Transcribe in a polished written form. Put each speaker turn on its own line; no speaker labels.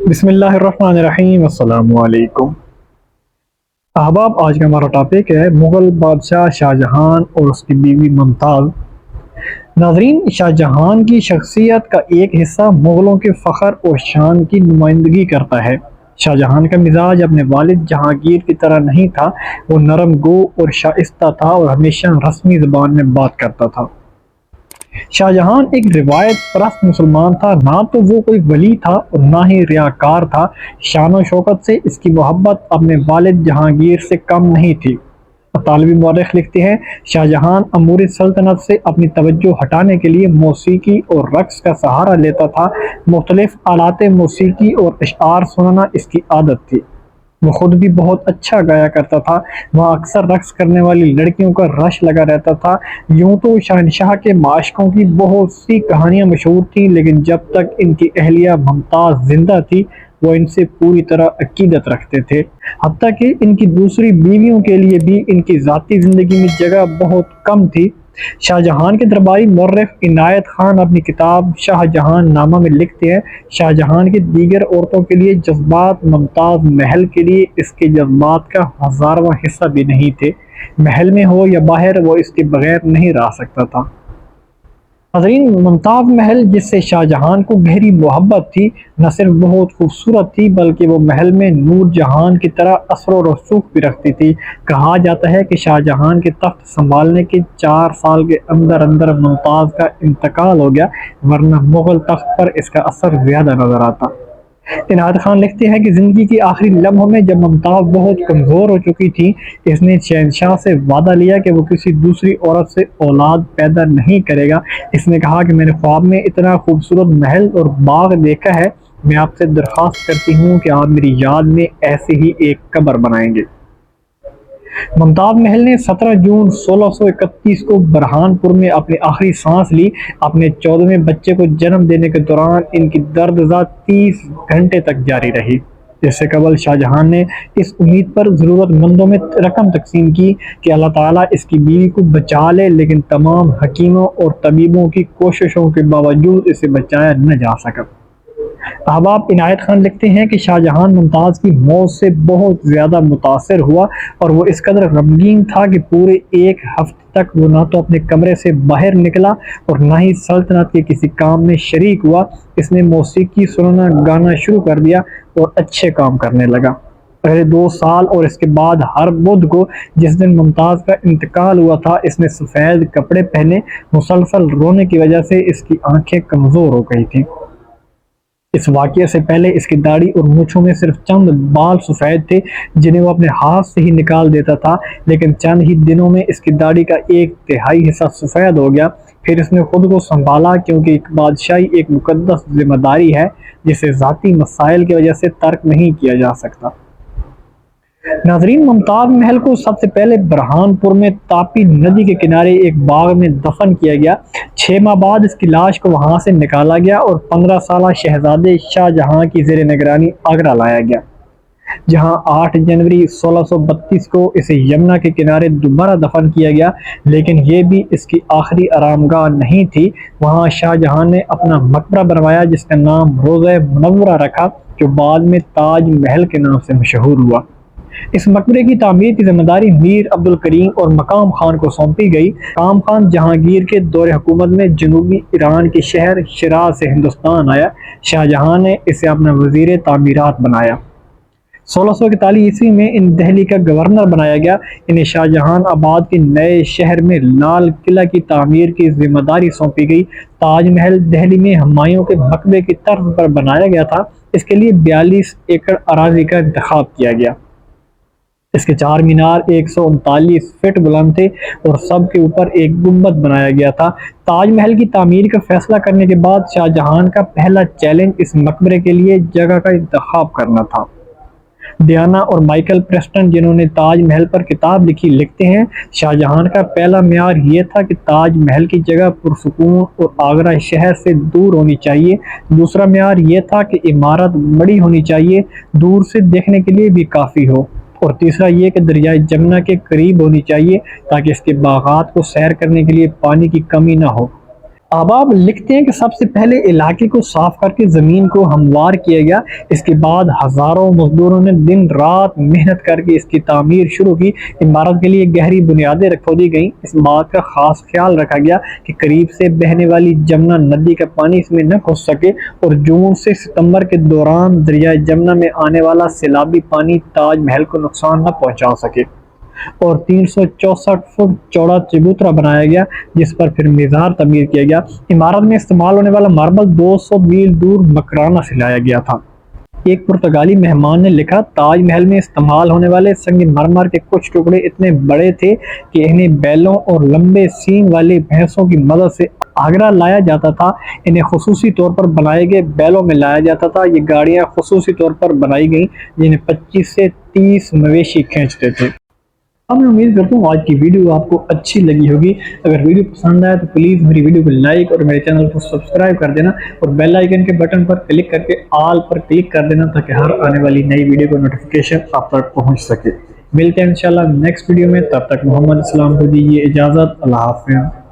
بسم اللہ الرحمن الرحیم، السلام علیکم احباب۔ آج کا ہمارا ٹاپک ہے مغل بادشاہ شاہ جہان اور اس کی بیوی ممتاز۔ ناظرین، شاہ جہان کی شخصیت کا ایک حصہ مغلوں کے فخر اور شان کی نمائندگی کرتا ہے۔ شاہ جہان کا مزاج اپنے والد جہانگیر کی طرح نہیں تھا، وہ نرم گو اور شائستہ تھا اور ہمیشہ رسمی زبان میں بات کرتا تھا۔ شاہ جہان ایک روایت پرست مسلمان تھا، نہ تو وہ کوئی ولی تھا اور نہ ہی ریاکار تھا۔ شان و شوکت سے اس کی محبت اپنے والد جہانگیر سے کم نہیں تھی۔ طالبی مورخ لکھتے ہیں، شاہ جہان امور سلطنت سے اپنی توجہ ہٹانے کے لیے موسیقی اور رقص کا سہارا لیتا تھا۔ مختلف آلات موسیقی اور اشعار سننا اس کی عادت تھی۔ وہ خود بھی بہت اچھا گایا کرتا تھا۔ وہاں اکثر رقص کرنے والی لڑکیوں کا رش لگا رہتا تھا۔ یوں تو شہنشاہ کے معاشقوں کی بہت سی کہانیاں مشہور تھیں، لیکن جب تک ان کی اہلیہ ممتاز زندہ تھی وہ ان سے پوری طرح عقیدت رکھتے تھے، حتیٰ کہ ان کی دوسری بیویوں کے لیے بھی ان کی ذاتی زندگی میں جگہ بہت کم تھی۔ شاہ جہان کے درباری مورخ عنایت خان اپنی کتاب شاہ جہان نامہ میں لکھتے ہیں، شاہ جہان کے دیگر عورتوں کے لیے جذبات ممتاز محل کے لیے اس کے جذبات کا 1000واں حصہ بھی نہیں تھے۔ محل میں ہو یا باہر وہ اس کے بغیر نہیں رہ سکتا تھا۔ ناظرین، ممتاز محل جس سے شاہ جہان کو گہری محبت تھی، نہ صرف بہت خوبصورت تھی بلکہ وہ محل میں نور جہان کی طرح اثر و رسوخ بھی رکھتی تھی۔ کہا جاتا ہے کہ شاہ جہان کے تخت سنبھالنے کے 4 سال کے اندر اندر ممتاز کا انتقال ہو گیا، ورنہ مغل تخت پر اس کا اثر زیادہ نظر آتا۔ عنایت خان لکھتے ہیں کہ زندگی کے آخری لمحوں میں جب ممتاز بہت کمزور ہو چکی تھی، اس نے شہنشاہ سے وعدہ لیا کہ وہ کسی دوسری عورت سے اولاد پیدا نہیں کرے گا۔ اس نے کہا کہ میں نے خواب میں اتنا خوبصورت محل اور باغ دیکھا ہے، میں آپ سے درخواست کرتی ہوں کہ آپ میری یاد میں ایسے ہی ایک قبر بنائیں گے۔ ممتاز محل نے 17 جون 1631 کو برہان پور میں اپنی آخری سانس لی۔ اپنے 14ویں بچے کو جنم دینے کے دوران ان کی دردزا 30 گھنٹے تک جاری رہی۔ اس سے قبل شاہ جہان نے اس امید پر ضرورت مندوں میں رقم تقسیم کی کہ اللہ تعالیٰ اس کی بیوی کو بچا لے، لیکن تمام حکیموں اور طبیبوں کی کوششوں کے باوجود اسے بچایا نہ جا سکا۔ احباب، عنایت خان لکھتے ہیں کہ شاہ جہان ممتاز کی موت سے بہت زیادہ متاثر ہوا اور وہ اس قدر غمگین تھا کہ پورے 1 ہفتے تک وہ نہ تو اپنے کمرے سے باہر نکلا اور نہ ہی سلطنت کے کسی کام میں شریک ہوا۔ اس نے موسیقی سننا گانا شروع کر دیا اور اچھے کام کرنے لگا۔ اگلے 2 سال اور اس کے بعد ہر بدھ کو جس دن ممتاز کا انتقال ہوا تھا، اس نے سفید کپڑے پہنے۔ مسلسل رونے کی وجہ سے اس کی آنکھیں کمزور ہو گئی تھیں۔ اس واقعے سے پہلے اس کی داڑھی اور مونچھوں میں صرف چند بال سفید تھے جنہیں وہ اپنے ہاتھ سے ہی نکال دیتا تھا، لیکن چند ہی دنوں میں اس کی داڑھی کا 1/3 حصہ سفید ہو گیا۔ پھر اس نے خود کو سنبھالا، کیونکہ ایک بادشاہی ایک مقدس ذمہ داری ہے جسے ذاتی مسائل کی وجہ سے ترک نہیں کیا جا سکتا۔ ناظرین، ممتاز محل کو سب سے پہلے برہان پور میں تاپی ندی کے کنارے ایک باغ میں دفن کیا گیا۔ 6 ماہ بعد اس کی لاش کو وہاں سے نکالا گیا اور 15 سالہ شہزادے شاہ جہاں کی زیر نگرانی آگرہ لایا گیا، جہاں 8 جنوری 1632 کو اسے یمنا کے کنارے دوبارہ دفن کیا گیا۔ لیکن یہ بھی اس کی آخری آرام گاہ نہیں تھی۔ وہاں شاہ جہاں نے اپنا مقبرہ بنوایا جس کا نام روضہ منورہ رکھا، جو بعد میں تاج محل کے نام سے مشہور ہوا۔ اس مقبرے کی تعمیر کی ذمہ داری میر عبدالکریم اور مقام خان کو سونپی گئی۔ مقام خان جہانگیر کے دور حکومت میں جنوبی ایران کے شہر شیراز سے ہندوستان آیا۔ شاہ جہاں نے اسے اپنا وزیر تعمیرات بنایا۔ 1641 میں ان دہلی کا گورنر بنایا گیا۔ انہیں شاہ جہان آباد کے نئے شہر میں لال قلعہ کی تعمیر کی ذمہ داری سونپی گئی۔ تاج محل دہلی میں ہمایوں کے مقبرے کی طرز پر بنایا گیا تھا۔ اس کے لیے 42 ایکڑ اراضی کا انتخاب کیا گیا۔ اس کے 4 مینار 139 فٹ بلند تھے اور سب کے اوپر ایک گنبد بنایا گیا تھا۔ تاج محل کی تعمیر کا فیصلہ کرنے کے بعد شاہ جہان کا پہلا چیلنج اس مقبرے کے لیے جگہ کا انتخاب کرنا تھا۔ ڈیانا اور مائیکل پریسٹن، جنہوں نے تاج محل پر کتاب لکھی، لکھتے ہیں، شاہ جہان کا پہلا معیار یہ تھا کہ تاج محل کی جگہ پرسکون اور آگرہ شہر سے دور ہونی چاہیے۔ دوسرا معیار یہ تھا کہ عمارت بڑی ہونی چاہیے، دور سے دیکھنے کے لیے بھی کافی ہو، اور تیسرا یہ کہ دریائے جمنا کے قریب ہونی چاہیے تاکہ اس کے باغات کو سیر کرنے کے لیے پانی کی کمی نہ ہو۔ احباب لکھتے ہیں کہ سب سے پہلے علاقے کو صاف کر کے زمین کو ہموار کیا گیا، اس کے بعد ہزاروں مزدوروں نے دن رات محنت کر کے اس کی تعمیر شروع کی۔ عمارت کے لیے گہری بنیادیں کھودی گئیں۔ اس بات کا خاص خیال رکھا گیا کہ قریب سے بہنے والی جمنا ندی کا پانی اس میں نہ گھس سکے، اور جون سے ستمبر کے دوران دریائے جمنا میں آنے والا سیلابی پانی تاج محل کو نقصان نہ پہنچا سکے۔ اور 364 فٹ چوڑا چبوترا بنایا گیا جس پر پھر مزار تعمیر کیا گیا۔ عمارت میں استعمال ہونے والا ماربل 200 میل دور مکرانہ سے لایا گیا تھا۔ ایک پرتگالی مہمان نے لکھا، تاج محل میں استعمال ہونے والے سنگ مرمر کے کچھ ٹکڑے اتنے بڑے تھے کہ انہیں بیلوں اور لمبے سینگ والی بھینسوں کی مدد سے آگرہ لایا جاتا تھا۔ انہیں خصوصی طور پر بنائے گئے بیلوں میں لایا جاتا تھا۔ یہ گاڑیاں خصوصی طور پر بنائی گئیں جنہیں 25 سے 30 مویشی کھینچتے تھے۔ اب میں امید کرتا ہوں آج کی ویڈیو آپ کو اچھی لگی ہوگی۔ اگر ویڈیو پسند آئے تو پلیز میری ویڈیو کو لائک اور میرے چینل کو سبسکرائب کر دینا، اور بیل آئیکن کے بٹن پر کلک کر کے آل پر کلک کر دینا تاکہ ہر آنے والی نئی ویڈیو کو نوٹیفیکیشن آپ تک پہنچ سکے۔ ملتے ہیں انشاءاللہ نیکسٹ ویڈیو میں، تب تک محمد اسلام کو دیجیے اجازت۔ اللہ حافظ۔